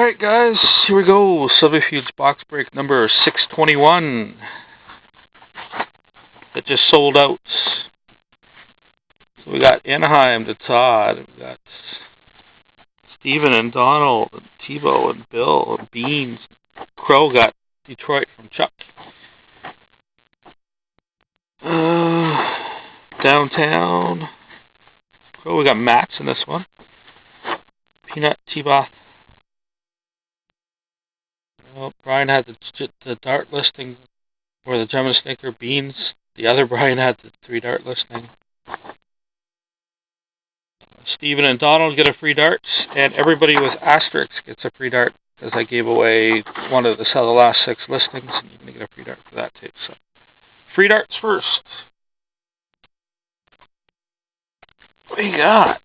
Alright guys, here we go. Subterfuge box break number 621. That just sold out. So we got Anaheim to Todd. We got Steven and Donald and Tebow and Bill and Beans. Crow got Detroit from Chuck. Downtown. Crow, we got Max in this one. Peanut, T-Both. Well, Brian had the dart listing for the Gemini Stinker. Beans. The other Brian had the 3 dart listing. Steven and Donald get a free dart, and everybody with asterisk gets a free dart, because I gave away one of the last 6 listings, and you're going to get a free dart for that too. So, free darts first. What do you got?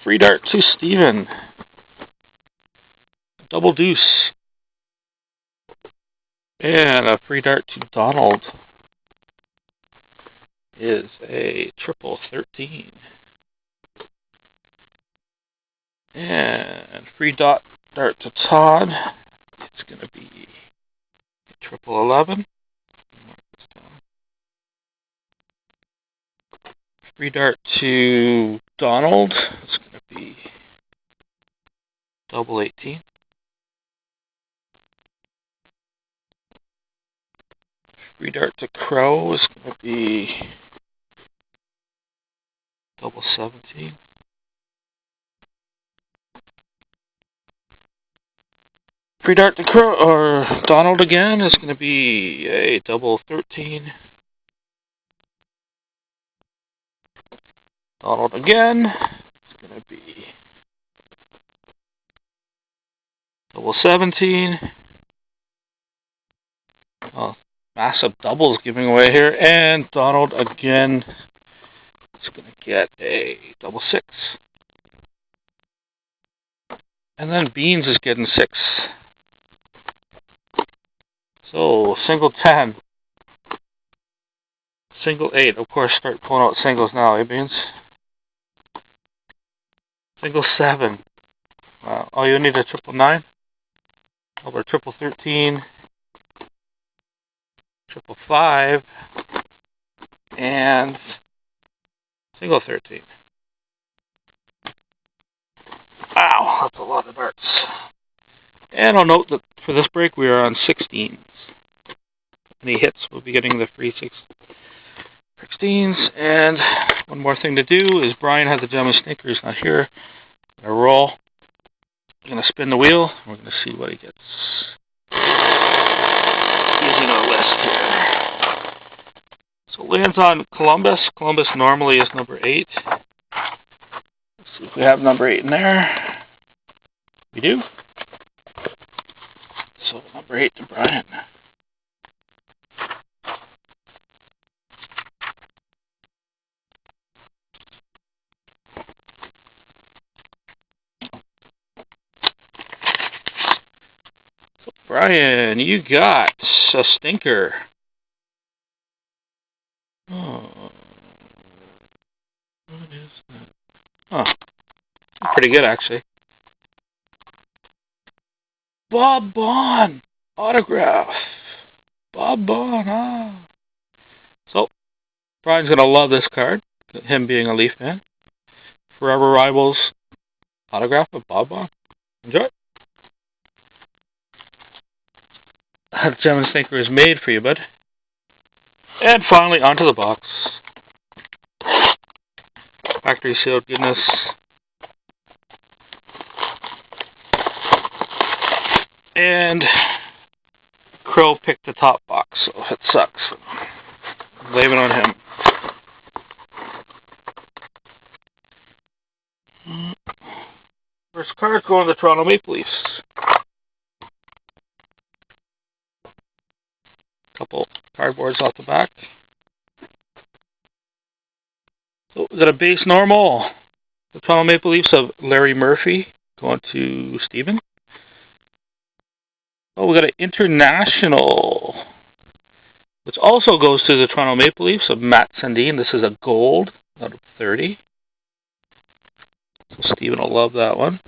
Free dart to Steven. Double deuce. And a free dart to Donald is a triple 13. And free dart to Todd, it's going to be a triple 11. Free dart to Donald, it's going to be double 18. Free dart to Crow is going to be double 17. Free dart to Crow, or Donald again, is going to be a double 13. Donald again, it's going to be double 17. Oh, massive doubles giving away here. And Donald again, it's going to get a double 6. And then Beans is getting 6. So, single 10. Single 8. Of course, start pulling out singles now, eh, Beans? Single 7. Wow. Oh, you need a triple 9? Over triple 13. Triple 5. And single 13. Wow, that's a lot of darts. And I'll note that for this break we are on 16s. Any hits, we'll be getting the free 16s. And one more thing to do is Brian has the Gemini Stinker. He's not here. I'm going to roll. I'm going to spin the wheel. We're going to see what he gets. Using our list here. So lands on Columbus. Columbus normally is number 8. Let's see if we have number 8 in there. We do. So number 8 to Brian. So Brian, you got a stinker. Oh, what is that? Oh, pretty good actually. Bob Bond autograph. Bob Bond, ah. So, Brian's going to love this card, him being a Leaf fan. Forever Rivals autograph of Bob Bond. Enjoy. That Gemini Stinker is made for you, bud. And finally, onto the box. Factory sealed goodness. And Crow picked the top box, so it sucks. Blame it on him. First card going to the Toronto Maple Leafs. Couple cardboards off the back. So we got a base normal. The Toronto Maple Leafs of Larry Murphy going to Steven. Oh, we got an international, which also goes to the Toronto Maple Leafs of Matt Sandin. This is a gold out of 30. So Steven will love that one.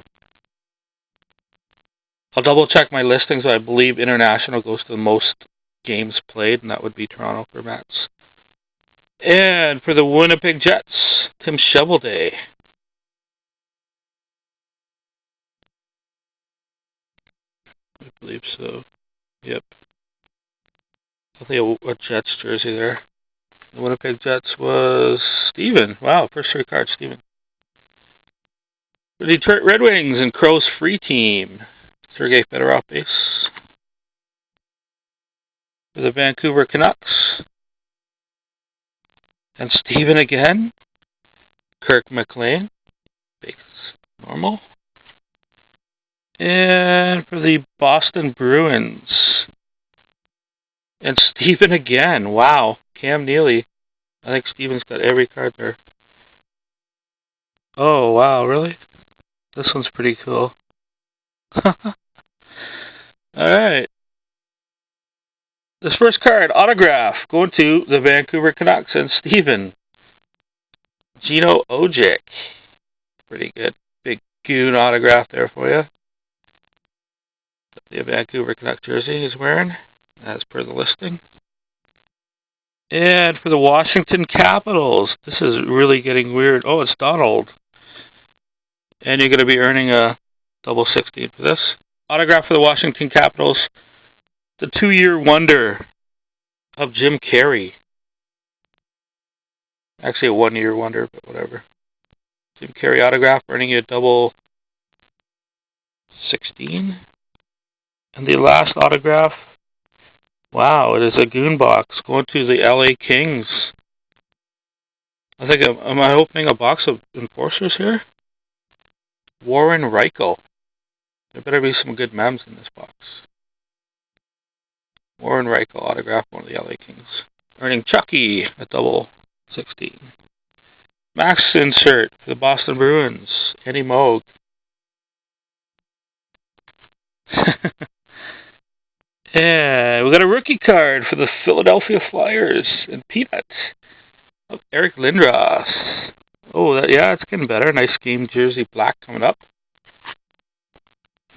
I'll double check my listings, but I believe international goes to the most games played, and that would be Toronto for Mets. And for the Winnipeg Jets, Tim Shovelday. I believe so. Yep. I think a Jets jersey there. The Winnipeg Jets was Steven. Wow, first three cards, Steven. The Detroit Red Wings and Crows free team. Sergei Fedorov base. For the Vancouver Canucks. And Steven again. Kirk McLean. Base normal. And for the Boston Bruins. And Steven again. Wow. Cam Neely. I think Steven's got every card there. Oh, wow, really? This one's pretty cool. Alright. This first card, autograph, going to the Vancouver Canucks and Steven. Gino Ojic. Pretty good. Big goon autograph there for you. The Vancouver Canucks jersey he's wearing, as per the listing. And for the Washington Capitals, this is really getting weird. Oh, it's Donald. And you're going to be earning a double 16 for this. Autograph for the Washington Capitals. The 2-year wonder of Jim Carrey. Actually a 1-year wonder, but whatever. Jim Carrey autograph, earning you a double 16. And the last autograph, wow, it is a goon box going to the LA Kings. I think, am I opening a box of enforcers here? Warren Reichel. There better be some good memes in this box. Warren Reichel autograph, one of the LA Kings. Earning Chucky a double 16. Max insert for the Boston Bruins. Eddie Moog. And we got a rookie card for the Philadelphia Flyers and Peanuts of Eric Lindros. Oh, yeah, it's getting better. Nice game jersey black coming up.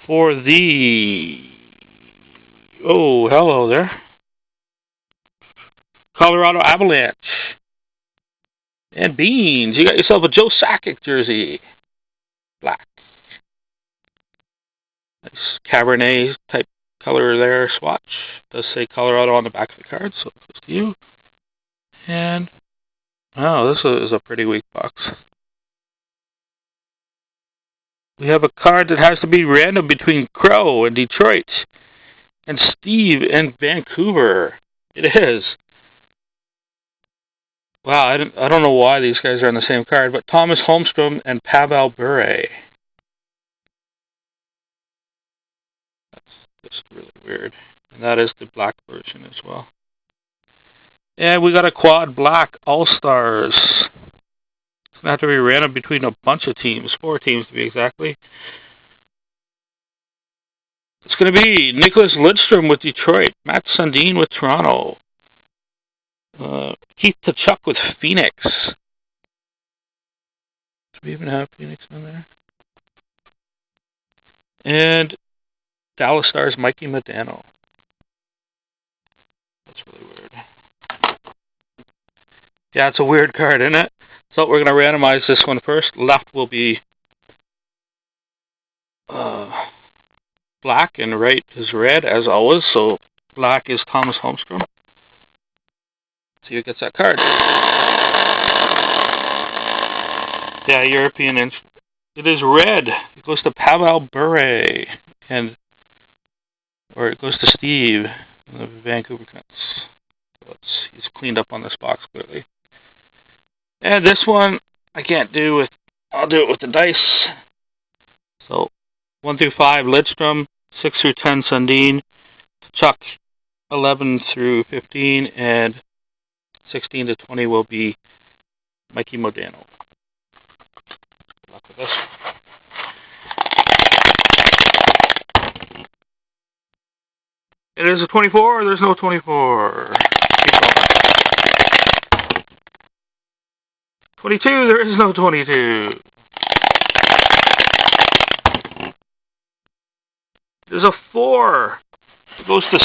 For the... Oh, hello there. Colorado Avalanche. And Beans. You got yourself a Joe Sakic jersey. Black. Nice Cabernet type color there, swatch. Does say Colorado on the back of the card, so it goes to you. And, oh, this is a pretty weak box. We have a card that has to be random between Crow and Detroit and Steve and Vancouver. It is. Wow, I don't know why these guys are on the same card, but Thomas Holmstrom and Pavel Bure. That's just really weird. And that is the black version as well. And we got a quad black All-Stars. It's going to have to be random between a bunch of teams. 4 teams to be exactly. It's going to be Nicholas Lidstrom with Detroit. Matt Sundin with Toronto. Keith Tkachuk with Phoenix. Do we even have Phoenix in there? And Dallas Stars Mikey Modano. That's really weird. Yeah, it's a weird card, isn't it? So we're going to randomize this one first. Left will be black and right is red, as always. So black is Thomas Holmstrom. See who gets that card. Yeah, European. It is red. It goes to Pavel Bure. Or it goes to Steve, the Vancouver Canucks. So he's cleaned up on this box clearly. And this one I can't do with. I'll do it with the dice. So 1 through 5 Lidstrom, 6 through 10 Sundin, Chuck 11 through 15, and 16 to 20 will be Mikey Modano. Good luck with this. It is a 24, there's no 24. 22, there is no 22. There's a 4. It goes to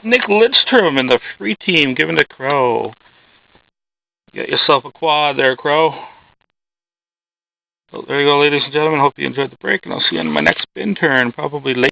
Nick Lidstrom in the free team, giving to Crow. Get yourself a quad there, Crow. So there you go, ladies and gentlemen. Hope you enjoyed the break, and I'll see you on my next spin turn, probably late.